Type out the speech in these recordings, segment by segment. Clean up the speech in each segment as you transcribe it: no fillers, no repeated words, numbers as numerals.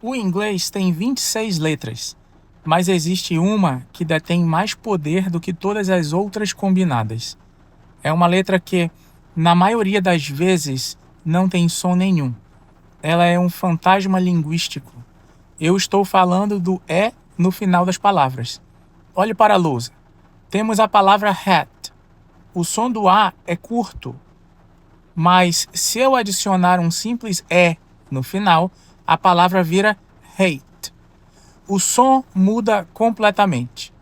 O inglês tem 26 letras, mas existe uma que detém mais poder do que todas as outras combinadas. É uma letra que, na maioria das vezes, não tem som nenhum. Ela é um fantasma linguístico. Eu estou falando do "é" no final das palavras. Olhe para a lousa. Temos a palavra hat. O som do A é curto, mas se eu adicionar um simples "é" no final, a palavra vira hate. O som muda completamente.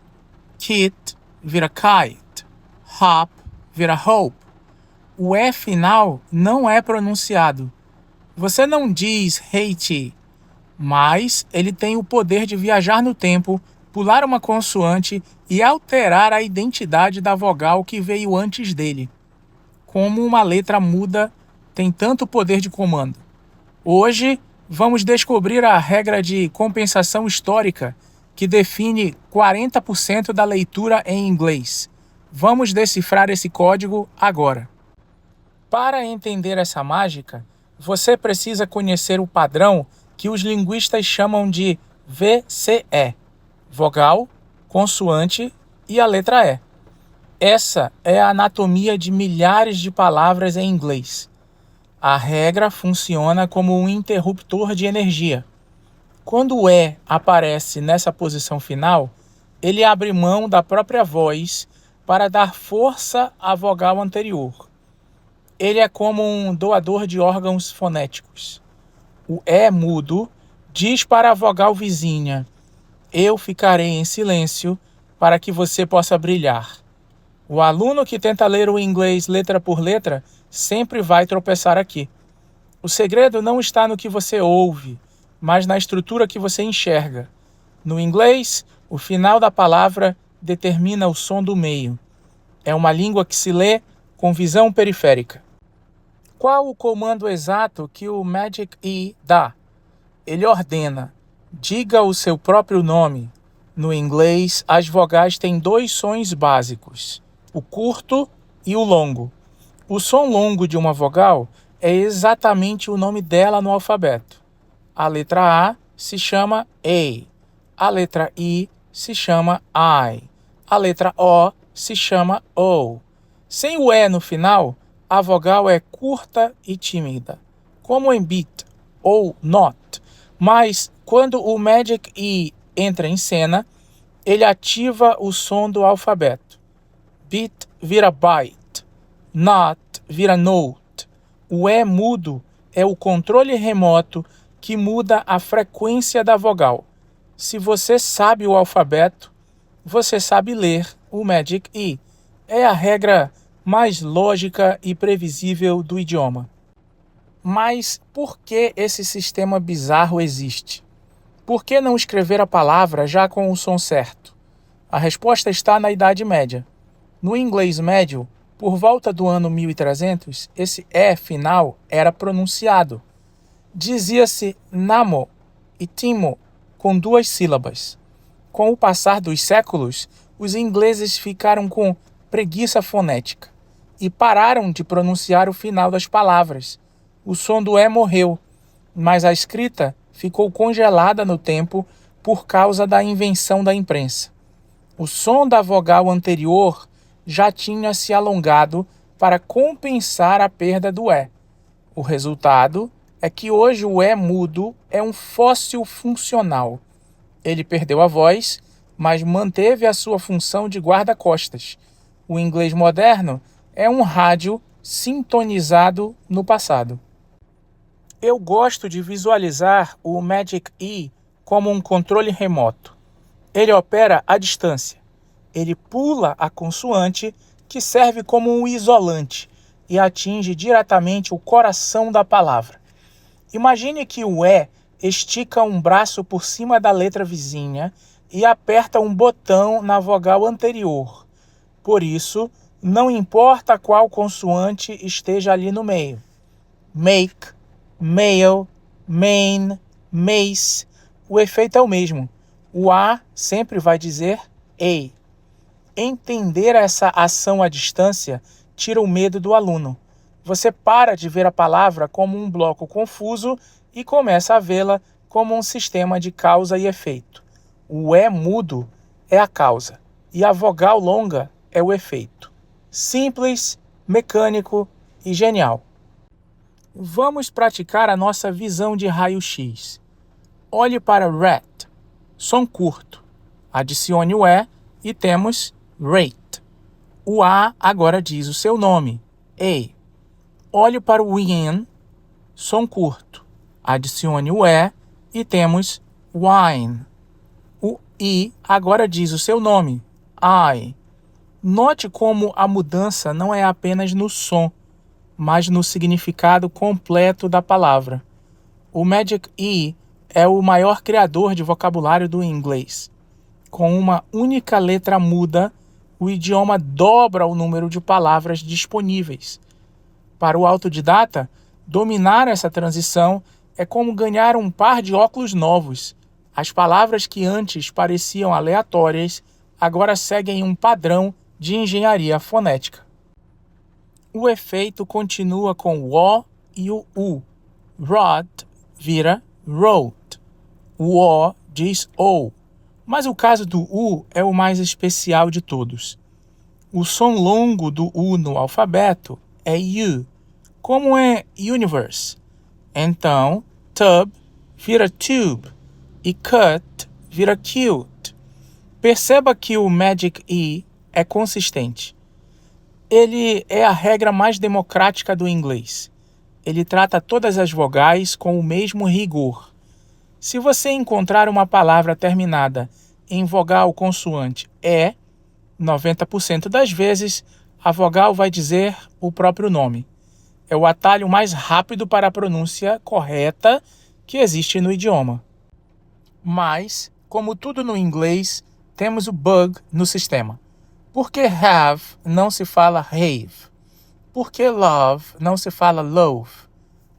Kit vira kite. Hop vira hope. O "é" final não é pronunciado. Você não diz hate, mas ele tem o poder de viajar no tempo, pular uma consoante e alterar a identidade da vogal que veio antes dele. Como uma letra muda tem tanto poder de comando. Hoje, vamos descobrir a regra de compensação histórica que define 40% da leitura em inglês. Vamos decifrar esse código agora. Para entender essa mágica, você precisa conhecer o padrão que os linguistas chamam de VCE: vogal, consoante e a letra E. Essa é a anatomia de milhares de palavras em inglês. A regra funciona como um interruptor de energia. Quando o "é" aparece nessa posição final, ele abre mão da própria voz para dar força à vogal anterior. Ele é como um doador de órgãos fonéticos. O "é" mudo diz para a vogal vizinha: "Eu ficarei em silêncio para que você possa brilhar." O aluno que tenta ler o inglês letra por letra sempre vai tropeçar aqui. O segredo não está no que você ouve, mas na estrutura que você enxerga. No inglês, o final da palavra determina o som do meio. É uma língua que se lê com visão periférica. Qual o comando exato que o Magic E dá? Ele ordena: diga o seu próprio nome. No inglês, as vogais têm dois sons básicos: o curto e o longo. O som longo de uma vogal é exatamente o nome dela no alfabeto. A letra A se chama A. A letra I se chama I. A letra O se chama O. Sem o E no final, a vogal é curta e tímida, como em beat ou not. Mas quando o Magic E entra em cena, ele ativa o som do alfabeto. Beat vira byte, not vira note. O E mudo é o controle remoto que muda a frequência da vogal. Se você sabe o alfabeto, você sabe ler o Magic E. É a regra mais lógica e previsível do idioma. Mas por que esse sistema bizarro existe? Por que não escrever a palavra já com o som certo? A resposta está na Idade Média. No inglês médio, por volta do ano 1300, esse E final era pronunciado. Dizia-se namo e timo, com duas sílabas. Com o passar dos séculos, os ingleses ficaram com preguiça fonética e pararam de pronunciar o final das palavras. O som do E morreu, mas a escrita ficou congelada no tempo por causa da invenção da imprensa. O som da vogal anterior já tinha se alongado para compensar a perda do E. O resultado é que hoje o E mudo é um fóssil funcional. Ele perdeu a voz, mas manteve a sua função de guarda-costas. O inglês moderno é um rádio sintonizado no passado. Eu gosto de visualizar o Magic E como um controle remoto. Ele opera à distância. Ele pula a consoante, que serve como um isolante, e atinge diretamente o coração da palavra. Imagine que o E estica um braço por cima da letra vizinha e aperta um botão na vogal anterior. Por isso, não importa qual consoante esteja ali no meio. Make, mail, main, mace, o efeito é o mesmo. O A sempre vai dizer A. Entender essa ação à distância tira o medo do aluno. Você para de ver a palavra como um bloco confuso e começa a vê-la como um sistema de causa e efeito. O E mudo é a causa e a vogal longa é o efeito. Simples, mecânico e genial. Vamos praticar a nossa visão de raio-x. Olhe para rat, som curto. Adicione o E e temos rate. O A agora diz o seu nome, A. Olhe para o win, som curto. Adicione o E e temos wine. O I agora diz o seu nome, I. Note como a mudança não é apenas no som, mas no significado completo da palavra. O Magic E é o maior criador de vocabulário do inglês. Com uma única letra muda, o idioma dobra o número de palavras disponíveis. Para o autodidata, dominar essa transição é como ganhar um par de óculos novos. As palavras que antes pareciam aleatórias agora seguem um padrão de engenharia fonética. O efeito continua com o O e o U. Rod vira wrote. O O diz O. Mas o caso do U é o mais especial de todos. O som longo do U no alfabeto é U, como é universe. Então, tub vira tube e cut vira cute. Perceba que o Magic E é consistente. Ele é a regra mais democrática do inglês. Ele trata todas as vogais com o mesmo rigor. Se você encontrar uma palavra terminada em vogal consoante E, 90% das vezes a vogal vai dizer o próprio nome. É o atalho mais rápido para a pronúncia correta que existe no idioma. Mas, como tudo no inglês, temos o bug no sistema. Por que have não se fala have? Por que love não se fala love?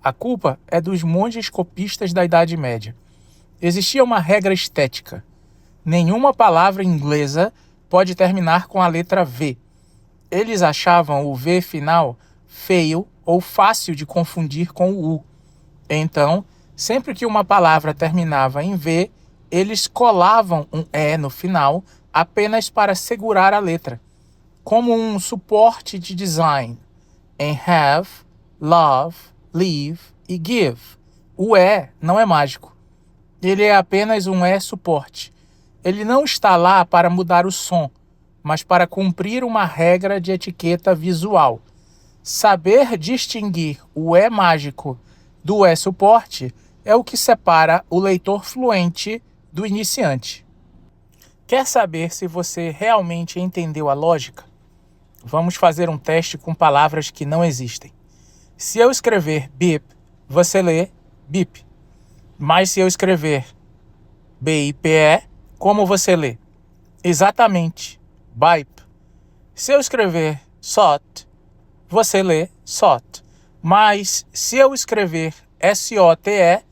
A culpa é dos monges copistas da Idade Média. Existia uma regra estética. Nenhuma palavra inglesa pode terminar com a letra V. Eles achavam o V final feio ou fácil de confundir com o U. Então, sempre que uma palavra terminava em V, eles colavam um E no final apenas para segurar a letra, como um suporte de design. Em have, love, leave e give, o E não é mágico. Ele é apenas um E suporte. Ele não está lá para mudar o som, mas para cumprir uma regra de etiqueta visual. Saber distinguir o E mágico do E suporte é o que separa o leitor fluente do iniciante. Quer saber se você realmente entendeu a lógica? Vamos fazer um teste com palavras que não existem. Se eu escrever beep, você lê beep. Mas se eu escrever BIPE, como você lê? Exatamente, bipe. Se eu escrever sot, você lê sot. Mas se eu escrever SOTE,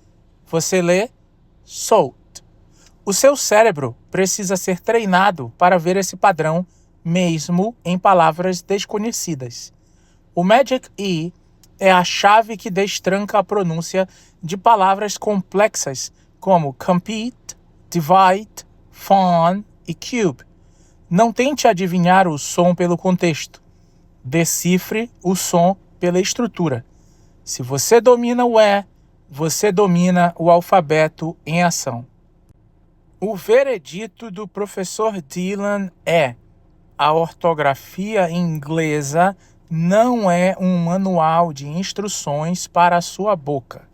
você lê salt. O seu cérebro precisa ser treinado para ver esse padrão mesmo em palavras desconhecidas. O Magic E é a chave que destranca a pronúncia de palavras complexas como compete, divide, fawn e cube. Não tente adivinhar o som pelo contexto. Decifre o som pela estrutura. Se você domina o E, você domina o alfabeto em ação. O veredito do professor Dylan é: a ortografia inglesa não é um manual de instruções para a sua boca.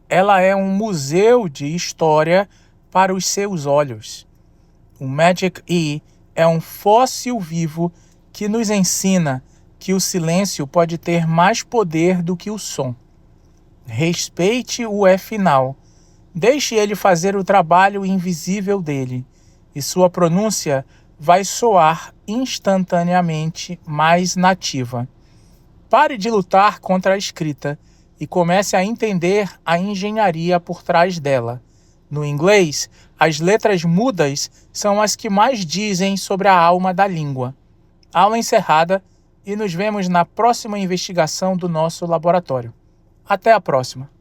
Ela é um museu de história para os seus olhos. O Magic E é um fóssil vivo que nos ensina que o silêncio pode ter mais poder do que o som. Respeite o E final. Deixe ele fazer o trabalho invisível dele, e sua pronúncia vai soar instantaneamente mais nativa. Pare de lutar contra a escrita e comece a entender a engenharia por trás dela. No inglês, as letras mudas são as que mais dizem sobre a alma da língua. Aula encerrada e nos vemos na próxima investigação do nosso laboratório. Até a próxima!